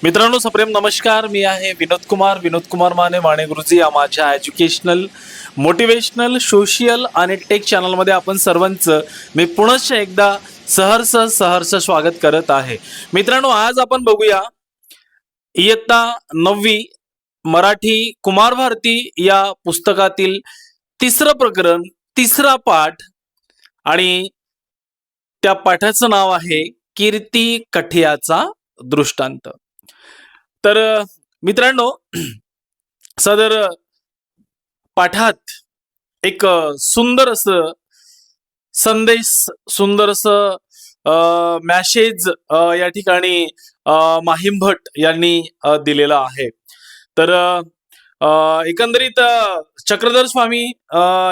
मित्रांनो, सप्रेम नमस्कार. मी आहे विनोद कुमार माने गुरुजी या माझ्या एज्युकेशनल, मोटिवेशनल, सोशल आणि टेक चॅनलमध्ये आपण सर्वांचं मी पुनश्च एकदा सहर्ष स्वागत करत आहे. मित्रांनो, आज आपण बघूया इयत्ता 9वी मराठी कुमार भारती या पुस्तकातील तिसरं प्रकरण, तिसरा पाठ, आणि त्या पाठाचं नाव आहे कीर्ती कठियाचा दृष्टांत. तर मित्रांनो, सदर पाठात एक सुंदर असं संदेश, सुंदर असं मॅसेज या ठिकाणी माहीम भट यांनी दिलेला आहे. तर एकंदरीत चक्रधर स्वामी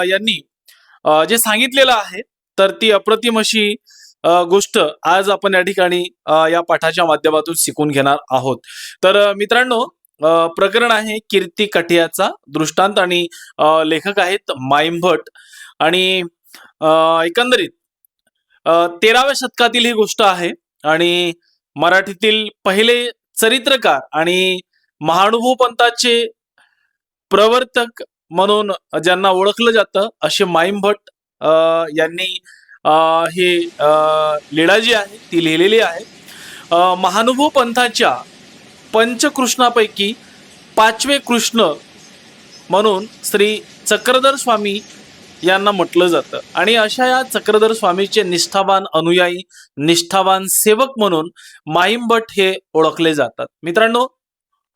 यांनी जे सांगितलेलं आहे, तर ती अप्रतिम अशी गोष्ट आज आपण या ठिकाणी या पाठाच्या माध्यमातून शिकून घेणार आहोत. तर मित्रांनो, प्रकरण आहे कीर्ती कठियाचा दृष्टांत आणि लेखक आहेत माहीम भट. आणि एकंदरीत 13व्या शतकातील ही गोष्ट आहे आणि मराठीतील पहिले चरित्रकार आणि महानुभव पंथाचे प्रवर्तक म्हणून ज्यांना ओळखलं जातं असे माहीम भट यांनी ही लीळा जी आहे ती लिहिलेली आहे. महानुभव पंथाच्या पंचकृष्णापैकी 5वे कृष्ण म्हणून श्री चक्रधर स्वामी यांना म्हटलं जातं आणि अशा या चक्रधर स्वामीचे निष्ठावान अनुयायी, निष्ठावान सेवक म्हणून माहीम भट हे ओळखले जातात. मित्रांनो,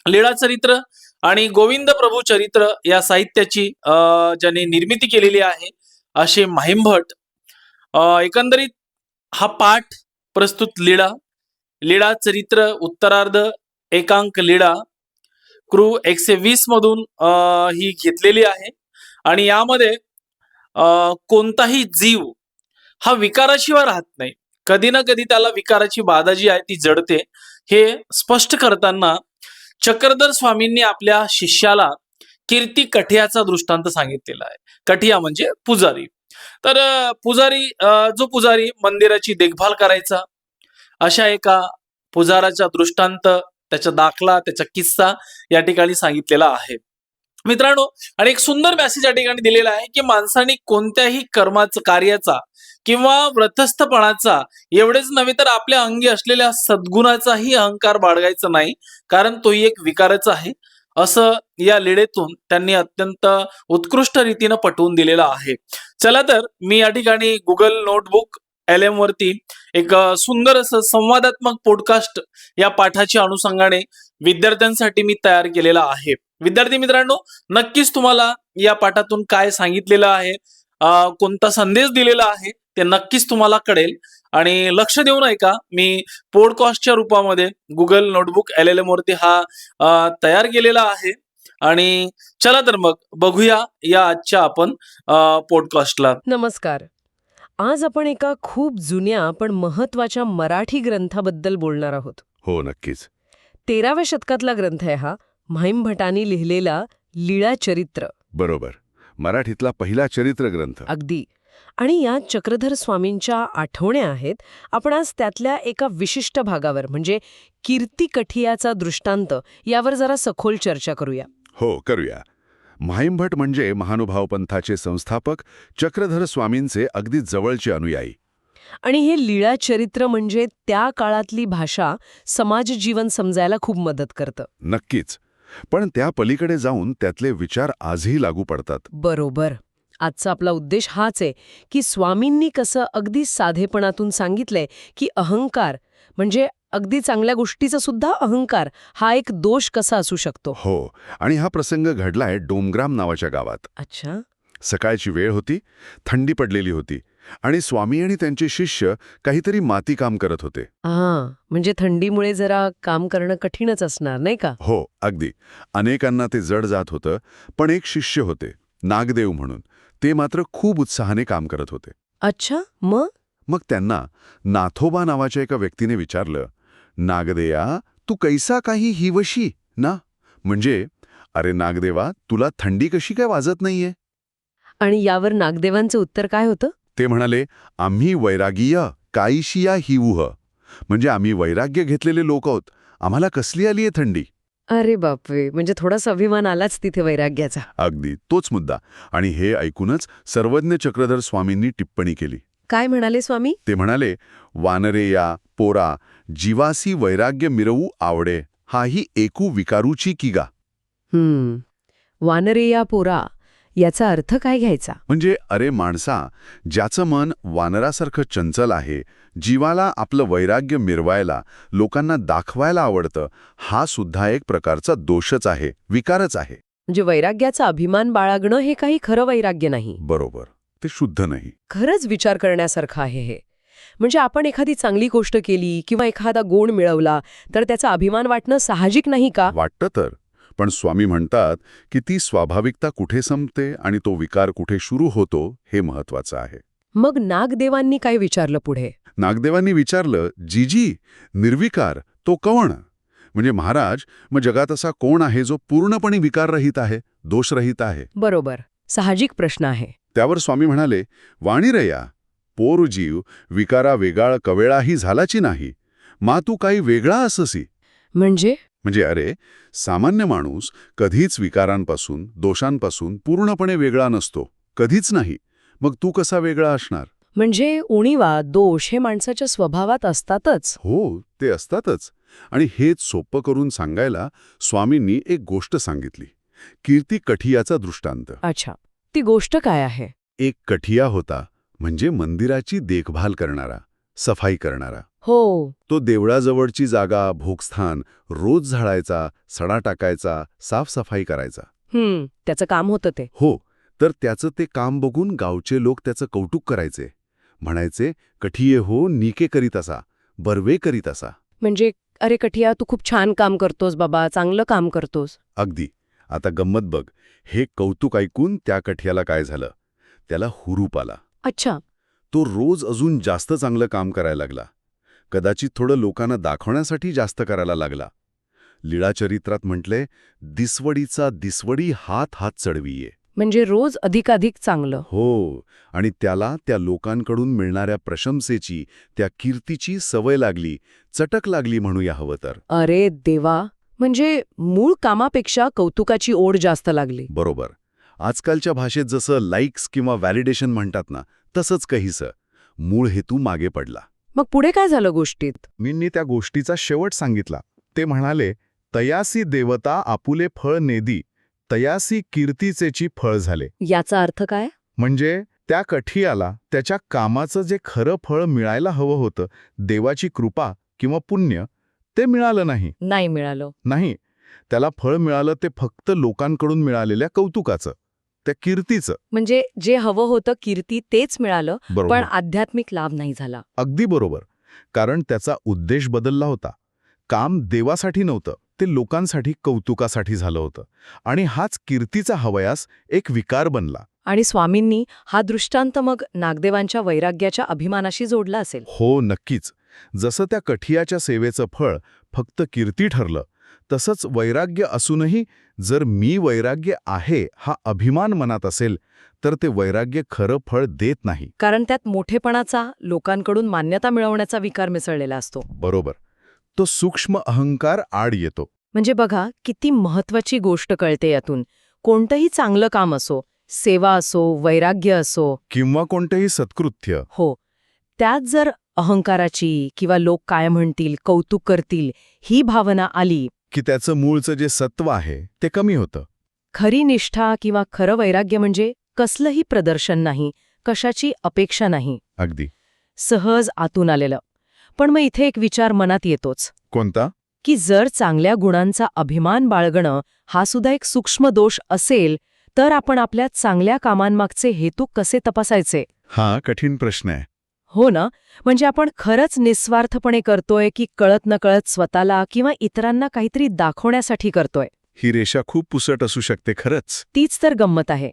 लीळा चरित्र आणि गोविंद प्रभू चरित्र या साहित्याची ज्यांनी निर्मिती केलेली आहे असे माहीम भट. एकंदरीत हा पाठ प्रस्तुत लीळा चरित्र उत्तरार्ध एकांक लीळा कृ 120 मधून ही घेतलेली आहे. आणि यामध्ये कोणताही जीव हा विकाराशिवाय राहत नाही, कधी ना कधी त्याला विकाराची बाधा जी आहे ती जडते. हे स्पष्ट करताना चक्रधर स्वामींनी आपल्या शिष्याला कीर्ती कठियाचा दृष्टांत सांगितलेला आहे. कठिया म्हणजे पुजारी. तर पुजारी, जो पुजारी मंदिराची देखभाल करायचा, अशा एका पुजाराचा दृष्टांत, त्याचा दाखला, त्याचा किस्सा या ठिकाणी सांगितलेला आहे. मित्रांनो, आणि एक सुंदर मेसेज या ठिकाणी दिलेला आहे की माणसाने कोणत्याही कर्माचा, कार्याचा किंवा व्रतस्थपणाचा, एवढेच नव्हे तर आपल्या अंगी असलेल्या सद्गुणाचाही अहंकार बाळगायचा नाही, कारण तोही एक विकारच आहे, असं या लीळेतून त्यांनी अत्यंत उत्कृष्ट रीतीनं पटवून दिलेलं आहे. चला तर मी या ठिकाणी गुगल नोटबुक LM वरती एक सुंदर असं संवादात्मक पॉडकास्ट या पाठाच्या अनुषंगाने विद्यार्थ्यांसाठी मी तयार केलेला आहे. विद्यार्थी मित्रांनो, नक्कीच तुम्हाला या पाठातून काय सांगितलेलं आहे, कोणता संदेश दिलेला आहे ते नक्कीच तुम्हाला कळेल. आणि लक्ष देऊन ऐका, मी पॉडकास्टच्या रूपामध्ये गुगल नोटबुक LLM वरती हा तयार केलेला आहे. आणि चला तर मग बघूया या आजच्या आपण पॉडकास्टला. नमस्कार. आज आपण एका खूप जुन्या पण महत्वाच्या मराठी ग्रंथाबद्दल बोलणार आहोत. हो, नक्कीच. 13व्या शतकातला ग्रंथ आहे हा, माहीम भटांनी लिहिलेला लीळा चरित्र. बरोबर. मराठीतला पहिला चरित्र ग्रंथ. अगदी. आणि यात चक्रधर स्वामींच्या आठवण्या आहेत. आपण आज त्यातल्या एका विशिष्ट भागावर, म्हणजे कीर्ती कठियाचा दृष्टांत, यावर जरा सखोल चर्चा करूया. हो, करूया. माहीम भट म्हणजे महानुभाव पंथाचे संस्थापक, चक्रधर स्वामींचे अगदी जवळचे अनुयायी. आणि हे लीळा चरित्र म्हणजे त्या काळातली भाषा, समाज जीवन समजायला खूप मदत करतं. नक्कीच. पण त्या पलीकडे जाऊन त्यातले विचार आजही लागू पडतात. बरोबर. आजचा आपला उद्देश हाच आहे की स्वामींनी कसं अगदी साधेपणातून सांगितलंय की अहंकार, म्हणजे अगदी चांगल्या गोष्टीचा सुद्धा अहंकार, हा एक दोष कसा असू शकतो. हो, आणि हा प्रसंग घडलाय डोमग्राम नावाच्या गावात. अच्छा. सकाळची वेळ होती, थंडी पडलेली होती आणि स्वामी आणि त्यांचे शिष्य काहीतरी माती काम करत होते. म्हणजे थंडीमुळे जरा काम करणं कठीणच असणार, नाही का? हो, अगदी. अनेकांना ते जड जात होतं, पण एक शिष्य होते, नागदेव म्हणून. ते मात्र खूप उत्साहाने काम करत होते. अच्छा, मग त्यांना नाथोबा नावाच्या एका व्यक्तीने विचारलं, नागदेया, तू कैसा काही हिवशी ना? म्हणजे, अरे नागदेवा, तुला थंडी कशी काय वाजत नाहीये? आणि यावर नागदेवांचं उत्तर काय होतं? ते म्हणाले, आम्ही वैरागीय काईशिया हिवूह. म्हणजे आम्ही वैराग्य घेतलेले लोक आहोत, आम्हाला कसली आलीये थंडी? अरे बापरे, म्हणजे थोडासा अभिमान आलाच तिथे वैराग्याचा. अगदी तोच मुद्दा. आणि हे ऐकूनच सर्वज्ञ चक्रधर स्वामींनी टिप्पणी केली. काय म्हणाले स्वामी? ते म्हणाले, वानरे या पोरा जीवासी वैराग्य मिरवू आवडे, हाही एकू विकारूची की गा. वानरे या पोरा, याचा अर्थ काय घ्यायचा? म्हणजे अरे माणसा, ज्याचं मन वानरासारखं चंचल आहे, जीवाला आपलं वैराग्य मिरवायला, लोकांना दाखवायला आवडतं, हा सुद्धा एक प्रकारचा दोषच आहे, विकारच आहे. म्हणजे वैराग्याचा अभिमान बाळगणं हे काही खरं वैराग्य नाही. बरोबर, ते शुद्ध नाही. खरंच विचार करण्यासारखं आहे हे. म्हणजे आपण एखादी चांगली गोष्ट केली किंवा एखादा गुण मिळवला तर त्याचा अभिमान वाटणं साहजिक नाही का? वाटतं तर, पण स्वामी म्हणतात की ती स्वाभाविकता कुठे संपते आणि तो विकार कुठे सुरू होतो हे महत्वाचं आहे. मग नागदेवांनी काय विचारलं पुढे? नागदेवांनी विचारलं, जीजी निर्विकार तो कोण? म्हणजे महाराज, मग जगात असा कोण आहे जो पूर्णपणे विकाररहित आहे, दोषरहित आहे? बरोबर, साहजिक प्रश्न आहे. त्यावर स्वामी म्हणाले, वाणिरया पोर जीव विकारा वेगाळ कवेळाही झालाची नाही, मा तू काही वेगळा अससी. म्हणजे अरे, सामान्य माणूस कधीच विकारांपासून, दोषांपासून पूर्णपणे वेगळा नसतो, कधीच नाही. मग तू कसा वेगळा असणार? म्हणजे उणीवा, दोष हे माणसाच्या स्वभावात असतातच. हो, ते असतातच. आणि हेच सोपं करून सांगायला स्वामींनी एक गोष्ट सांगितली, कीर्ती कठियाचा दृष्टांत. अच्छा, ती गोष्ट काय आहे? एक कठिया होता, म्हणजे मंदिराची देखभाल करणारा, सफाई करणारा. हो. तो देवळाजवळची जागा, भोगस्थान रोज झाडायचा, सडा टाकायचा, साफसफाई करायचा. त्याचं काम होतं ते. हो, तर त्याचं ते काम बघून गावचे लोक त्याचं कौतुक करायचे, म्हणायचे, कठिये हो, नीके करीत असा, बर्वे करीत असा. म्हणजे अरे कठिया, तू खूप छान काम करतोस बाबा, चांगलं काम करतोस. अगदी. आता गंमत बघ, हे कौतुक ऐकून त्या कठियाला काय झालं? त्याला हुरूप आला. अच्छा. तो रोज अजून जास्त चांगलं काम करायला लागला. कदाचित थोडं लोकांना दाखवण्यासाठी जास्त करायला लागला. लीळाचरित्रात म्हटले, दिसवडीचा दिसवडी हात हात चढवीये. म्हणजे रोज अधिकाधिक चांगलं. हो, आणि त्याला त्या लोकांकडून मिळणाऱ्या प्रशंसेची, त्या कीर्तीची सवय लागली, चटक लागली म्हणूया हवं तर. अरे देवा, म्हणजे मूळ कामापेक्षा कौतुकाची ओढ जास्त लागली. बरोबर. आजकालच्या भाषेत जसं लाईक्स किंवा व्हॅलिडेशन म्हणतात ना, तसंच काहीसं. मूळ हेतू मागे पडला. मग पुढे काय झालं गोष्टीत? मी त्या गोष्टीचा शेवट सांगितला. ते म्हणाले, तयासी देवता आपुले फळ नेदी, तयासी कीर्तीचेची फळ झाले. याचा अर्थ काय? म्हणजे त्या कठियाला त्याच्या कामाचं जे खरं फळ मिळायला हवं होतं, देवाची कृपा किंवा पुण्य, ते मिळालं नाही. नाही मिळालं. नाही, त्याला फळ मिळालं ते फक्त लोकांकडून मिळालेल्या कौतुकाचं, त्या कीर्तीचं. म्हणजे जे हवं होतं कीर्ती तेच मिळालं, बरोबर. पण आध्यात्मिक लाभ नाही झाला. अगदी बरोबर. कारण त्याचा उद्देश बदलला होता. काम देवासाठी नव्हतं, ते लोकांसाठी, कौतुकासाठी झालं होतं. आणि हाच कीर्तीचा हवयास एक विकार बनला. आणि स्वामींनी हा दृष्टांत मग नागदेवांच्या वैराग्याच्या अभिमानाशी जोडला असेल. हो, नक्कीच. जसं त्या कठियाच्या सेवेचं फळ फक्त कीर्ती ठरलं, तसंच वैराग्य असूनही जर मी वैराग्य आहे हा अभिमान मनात असेल, तर ते वैराग्य खरं फळ देत नाही. कारण त्यात मोठेपणाचा, लोकांकडून मान्यता मिळवण्याचा विकार मिसळलेला असतो. बरोबर. तो सूक्ष्म अहंकार आड येतो. म्हणजे बघा, किती महत्वाची गोष्ट कळते यातून. कोणतंही चांगलं काम असो, सेवा असो, वैराग्य असो, किंवा कोणतेही सत्कृत्य, हो, त्यात जर अहंकाराची किंवा लोक काय म्हणतील, कौतुक करतील, ही भावना आली, की त्याचं मूळचं जे सत्व आहे ते कमी होतं. खरी निष्ठा किंवा खरं वैराग्य म्हणजे कसलंही प्रदर्शन नाही, कशाची अपेक्षा नाही, अगदी. सहज आतून आलेलं. पण मग इथे एक विचार मनात येतोच, कोणता? की जर चांगल्या गुणांचा अभिमान बाळगणं हा सुद्धा एक सूक्ष्म दोष असेल, तर आपण आपल्या चांगल्या कामांमागचे हेतू कसे तपासायचे? हा कठीण प्रश्न आहे. हो ना, म्हणजे आपण खरंच निस्वार्थपणे करतोय की कळत नकळत स्वतःला किंवा इतरांना काहीतरी दाखवण्यासाठी करतोय? ही रेषा खूप पुसट असू शकते खरंच. तीच तर गंमत आहे.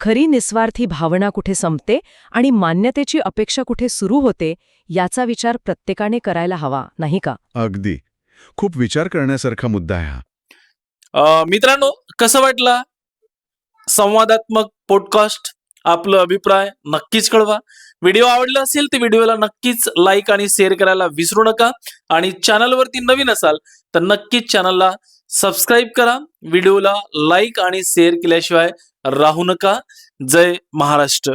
खरी निस्वार्थी भावना कुठे संपते आणि मान्यतेची अपेक्षा कुठे सुरू होते, याचा विचार प्रत्येकाने करायला हवा, नाही का? अगदी. खूप विचार करण्यासारखा मुद्दा आहे हा. मित्रांनो, कसं वाटलं संवादात्मक पॉडकास्ट? आपलं अभिप्राय नक्कीच कळवा. व्हिडिओ आवडला असेल तर व्हिडिओला नक्कीच लाईक आणि शेअर करायला विसरू नका. आणि चॅनलवरती नवीन असाल तर नक्कीच चॅनलला सबस्क्राईब करा. व्हिडिओला लाईक आणि शेअर केल्याशिवाय राहू नका. जय महाराष्ट्र.